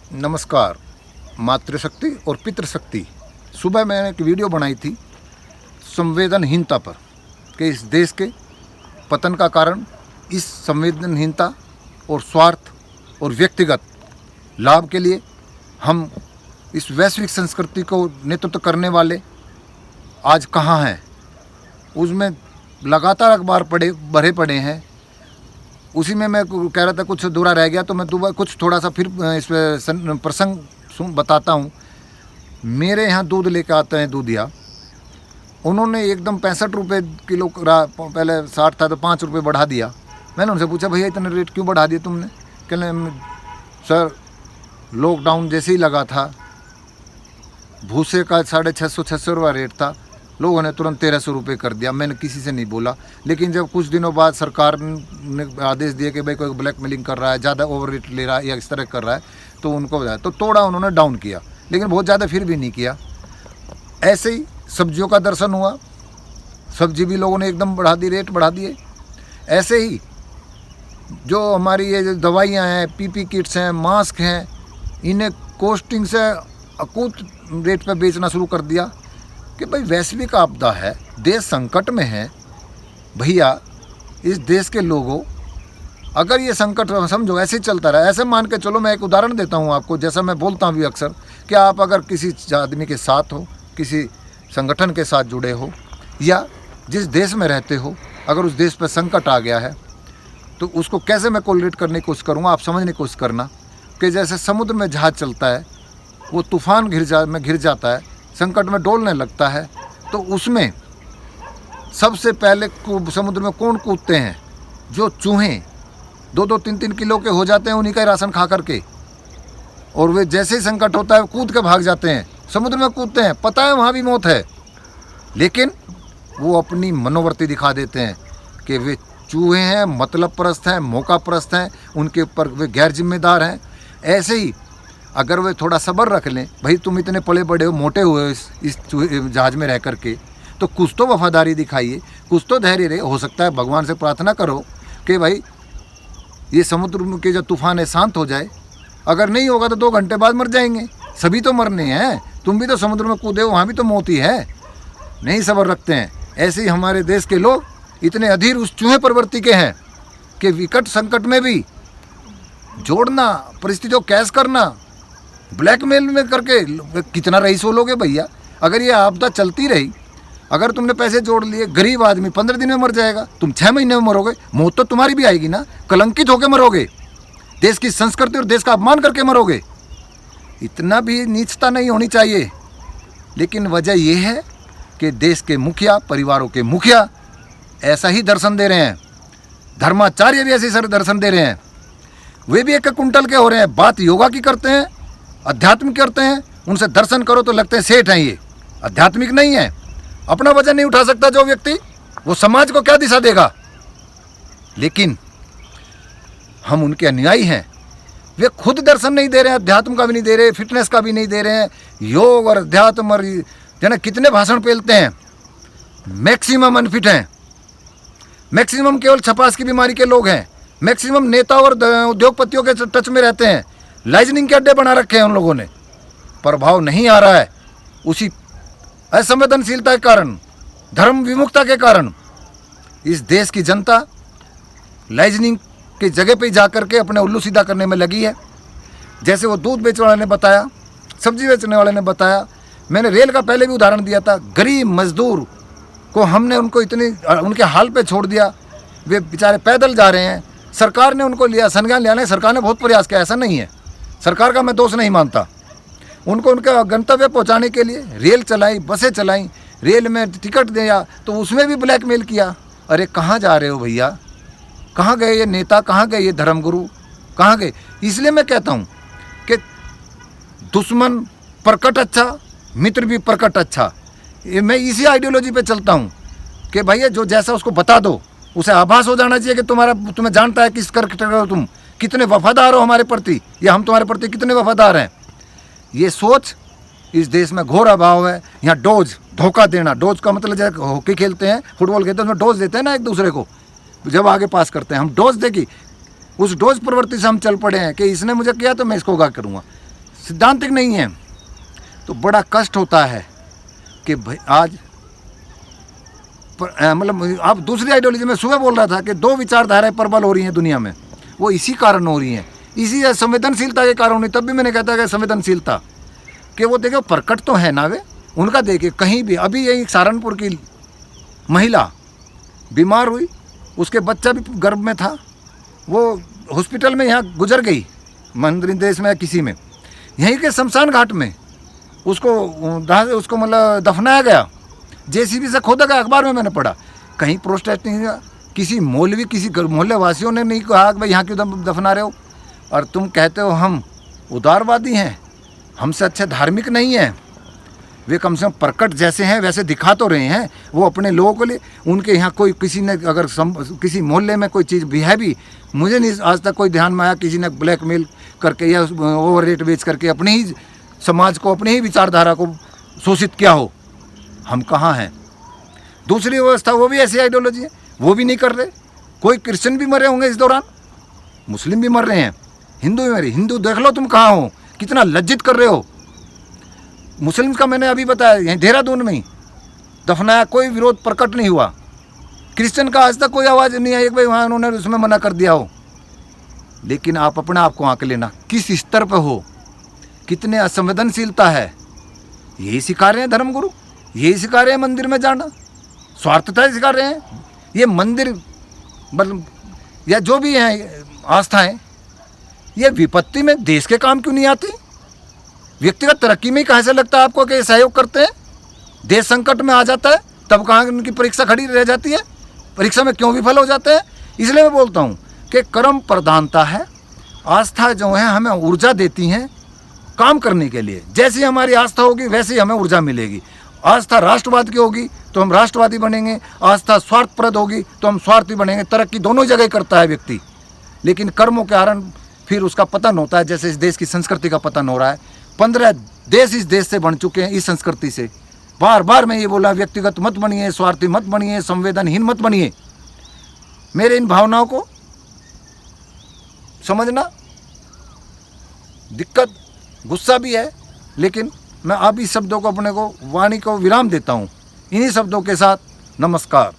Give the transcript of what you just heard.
नमस्कार। मातृशक्ति और पितृशक्ति। सुबह मैंने एक वीडियो बनाई थी संवेदनहीनता पर कि इस देश के पतन का कारण इस संवेदनहीनता और स्वार्थ और व्यक्तिगत लाभ के लिए हम इस वैश्विक संस्कृति को नेतृत्व करने वाले आज कहाँ हैं। उसमें लगातार अखबार भरे पड़े हैं। उसी में मैं कह रहा था कुछ अधूरा रह गया, तो मैं दोबारा कुछ थोड़ा सा फिर इस पर प्रसंग बताता हूँ। मेरे यहाँ दूध लेके आते हैं दूधिया, उन्होंने एकदम 65 रुपये किलो पहले 60 था तो 5 रुपये बढ़ा दिया। मैंने उनसे पूछा भैया इतने रेट क्यों बढ़ा दिए तुमने? कहने सर लॉकडाउन जैसे ही लगा था, भूसे का 650 रुपये रेट था, लोगों ने तुरंत 1300 रुपये कर दिया। मैंने किसी से नहीं बोला, लेकिन जब कुछ दिनों बाद सरकार ने आदेश दिया कि भाई कोई ब्लैक मेलिंग कर रहा है, ज़्यादा ओवर रेट ले रहा है या इस तरह कर रहा है, तो उनको बताया तो थोड़ा उन्होंने डाउन किया, लेकिन बहुत ज़्यादा फिर भी नहीं किया। ऐसे ही सब्जियों का दर्शन हुआ, सब्जी भी लोगों ने एकदम बढ़ा दी, रेट बढ़ा दिए। ऐसे ही जो हमारी ये जो दवाइयाँ हैं, पीपी किट्स हैं, मास्क हैं, इन्हें कोस्टिंग से अकूत रेट पर बेचना शुरू कर दिया कि भाई वैश्विक आपदा है, देश संकट में है। भैया इस देश के लोगों, अगर ये संकट समझो ऐसे ही चलता रहा, ऐसे मान के चलो, मैं एक उदाहरण देता हूँ आपको, जैसा मैं बोलता हूँ अक्सर कि आप अगर किसी आदमी के साथ हो, किसी संगठन के साथ जुड़े हो या जिस देश में रहते हो, अगर उस देश पर संकट आ गया है तो उसको कैसे मैं कोरिलेट करने की कोशिश करूँगा, आप समझने की कोशिश करना कि जैसे समुद्र में जहाज़ चलता है, वो तूफान घिर जाता है, संकट में डोलने लगता है, तो उसमें सबसे पहले समुद्र में कौन कूदते हैं? जो चूहे 2-2, 3-3 किलो के हो जाते हैं, उन्हीं का ही राशन खा करके, और वे जैसे ही संकट होता है कूद के भाग जाते हैं, समुद्र में कूदते हैं, पता है वहाँ भी मौत है, लेकिन वो अपनी मनोवृत्ति दिखा देते हैं कि वे चूहे हैं, मतलब परस्त हैं, मौका परस्त हैं, उनके ऊपर वे गैर जिम्मेदार हैं। ऐसे ही अगर वे थोड़ा सब्र रख लें, भाई तुम इतने पले बड़े हो, मोटे हुए हो इस जहाज़ में रह करके, तो कुछ तो वफादारी दिखाइए, कुछ तो धैर्य रहे। हो सकता है भगवान से प्रार्थना करो कि भाई ये समुद्र के जो तूफान है शांत हो जाए। अगर नहीं होगा तो 2 घंटे बाद मर जाएंगे, सभी तो मरने हैं, तुम भी तो समुद्र में कूदे हो, वहाँ भी तो मौत ही है। नहीं सब्र रखते हैं। ऐसे ही हमारे देश के लोग इतने अधीर उस चूहे प्रवृत्ति के हैं कि विकट संकट में भी जोड़ना, परिस्थितियों को कैश करना, ब्लैकमेल में करके कितना रईस हो लोगे भैया। अगर ये आपदा चलती रही, अगर तुमने पैसे जोड़ लिए, गरीब आदमी 15 दिन में मर जाएगा, तुम 6 महीने में मरोगे, मौत तो तुम्हारी भी आएगी ना, कलंकित होकर मरोगे, देश की संस्कृति और देश का अपमान करके मरोगे। इतना भी नीचता नहीं होनी चाहिए। लेकिन वजह यह है कि देश के मुखिया, परिवारों के मुखिया ऐसा ही दर्शन दे रहे हैं, धर्माचार्य भी ऐसे ही दर्शन दे रहे हैं। वे भी एक कुंटल के हो रहे हैं, बात योगा की करते हैं, आध्यात्मिक करते हैं, उनसे दर्शन करो तो लगते हैं सेठ हैं, ये आध्यात्मिक नहीं है। अपना वजन नहीं उठा सकता जो व्यक्ति, वो समाज को क्या दिशा देगा? लेकिन हम उनके अनुयायी हैं, वे खुद दर्शन नहीं दे रहे हैं, अध्यात्म का भी नहीं दे रहे, फिटनेस का भी नहीं दे रहे हैं। योग और अध्यात्म और जना कितने भाषण पेलते हैं, मैक्सिमम अनफिट हैं, मैक्सिमम केवल छपास की बीमारी के लोग हैं, मैक्सिमम नेता और उद्योगपतियों के टच में रहते हैं, लाइजनिंग के अड्डे बना रखे हैं उन लोगों ने। प्रभाव नहीं आ रहा है उसी असंवेदनशीलता के कारण, धर्म विमुखता के कारण। इस देश की जनता लाइजनिंग की जगह पे जाकर के अपने उल्लू सीधा करने में लगी है। जैसे वो दूध बेचने वाले ने बताया, सब्जी बेचने वाले ने बताया, मैंने रेल का पहले भी उदाहरण दिया था। गरीब मजदूर को हमने उनको इतनी उनके हाल पे छोड़ दिया, वे बेचारे पैदल जा रहे हैं, सरकार ने उनको लिया, संज्ञान लिया नहीं, सरकार ने बहुत प्रयास किया, ऐसा नहीं है, सरकार का मैं दोष नहीं मानता। उनको उनके गंतव्य पहुंचाने के लिए रेल चलाई, बसें चलाई, रेल में टिकट दिया तो उसमें भी ब्लैकमेल किया। अरे कहाँ जा रहे हो भैया? कहाँ गए ये नेता, कहाँ गए ये धर्मगुरु, कहाँ गए? इसलिए मैं कहता हूँ कि दुश्मन प्रकट अच्छा, मित्र भी प्रकट अच्छा। मैं इसी आइडियोलॉजी पे चलता हूँ कि भैया जो जैसा उसको बता दो, उसे आभास हो जाना चाहिए कि तुम्हें जानता है किस करके हो, तुम कितने वफादार हो हमारे प्रति, या हम तुम्हारे प्रति कितने वफादार हैं। ये सोच इस देश में घोर अभाव है। यहाँ डोज, धोखा देना, डोज का मतलब जैसे हॉकी खेलते हैं, फुटबॉल खेलते हैं, उसमें डोज देते हैं ना एक दूसरे को, जब आगे पास करते हैं हम डोज देगी, उस डोज प्रवृत्ति से हम चल पड़े हैं कि इसने मुझे किया तो मैं इसको क्या करूँगा। सिद्धांतिक नहीं है, तो बड़ा कष्ट होता है कि भाई आज मतलब आप दूसरी आइडियोलॉजी में सुबह बोल रहा था कि 2 विचारधाराएं प्रबल हो रही हैं दुनिया में, वो इसी कारण हो रही हैं, इसी संवेदनशीलता के कारण हुई। तब भी मैंने कहता कि संवेदनशीलता कि वो देखो प्रकट तो है ना, वे उनका देखिए कहीं भी। अभी यही सहारनपुर की महिला बीमार हुई, उसके बच्चा भी गर्भ में था, वो हॉस्पिटल में यहाँ गुजर गई, मंदिर देश में या किसी में, यहीं के शमशान घाट में उसको मतलब दफनाया गया, जेसीबी से खोदा गया। अखबार में मैंने पढ़ा, कहीं प्रोटेस्ट नहीं हुआ, किसी मौलवी किसी मोहल्ले वासियों ने नहीं कहा कि भाई यहाँ क्यों दफना रहे हो, और तुम कहते हो हम उदारवादी हैं, हमसे अच्छे धार्मिक नहीं हैं। वे कम से कम प्रकट जैसे हैं वैसे दिखा तो रहे हैं, वो अपने लोगों को लिए। उनके यहाँ कोई किसी ने अगर किसी मोहल्ले में कोई चीज़ भी है भी, मुझे नहीं आज तक कोई ध्यान में आया किसी ने ब्लैकमेल करके या ओवर रेट बेच करके अपने ही समाज को, अपनी ही विचारधारा को शोषित किया हो। हम कहाँ हैं? दूसरी व्यवस्था वो भी ऐसी आइडियोलॉजी है, वो भी नहीं कर रहे। कोई क्रिश्चियन भी मरे होंगे इस दौरान, मुस्लिम भी मर रहे हैं, हिंदू भी मरे। हिंदू देख लो तुम कहाँ हो, कितना लज्जित कर रहे हो। मुस्लिम का मैंने अभी बताया, यहीं देहरादून में ही दफनाया, कोई विरोध प्रकट नहीं हुआ। क्रिश्चियन का आज तक कोई आवाज़ नहीं आई कि भाई वहाँ उन्होंने उसमें मना कर दिया हो। लेकिन आप अपने आप को आंक लेना, किस स्तर पर हो, कितने असंवेदनशीलता है। यही सिखा रहे हैं धर्मगुरु, यही सिखा रहे हैं मंदिर में जाना, स्वार्थता सिखा रहे हैं। ये मंदिर मतलब या जो भी हैं आस्थाएं, ये विपत्ति में देश के काम क्यों नहीं आती? व्यक्तिगत तरक्की में ही कहाँ से लगता है आपको कि सहयोग करते हैं? देश संकट में आ जाता है तब कहाँ उनकी परीक्षा खड़ी रह जाती है? परीक्षा में क्यों विफल हो जाते हैं? इसलिए मैं बोलता हूँ कि कर्म प्रधानता है, आस्था जो है हमें ऊर्जा देती हैं काम करने के लिए। जैसी हमारी आस्था होगी वैसे ही हमें ऊर्जा मिलेगी। आस्था राष्ट्रवाद की होगी तो हम राष्ट्रवादी बनेंगे, आस्था स्वार्थप्रद होगी तो हम स्वार्थी बनेंगे। तरक्की दोनों जगह करता है व्यक्ति, लेकिन कर्मों के कारण फिर उसका पतन होता है। जैसे इस देश की संस्कृति का पतन हो रहा है। 15 देश इस देश से बन चुके हैं इस संस्कृति से। बार बार मैं ये बोला, व्यक्तिगत मत बनिए, स्वार्थी मत बनिए, संवेदनहीन मत बनिए। मेरे इन भावनाओं को समझना, दिक्कत गुस्सा भी है, लेकिन मैं आप इस शब्दों को अपने को वाणी को विराम देता हूँ। इन्हीं शब्दों के साथ नमस्कार।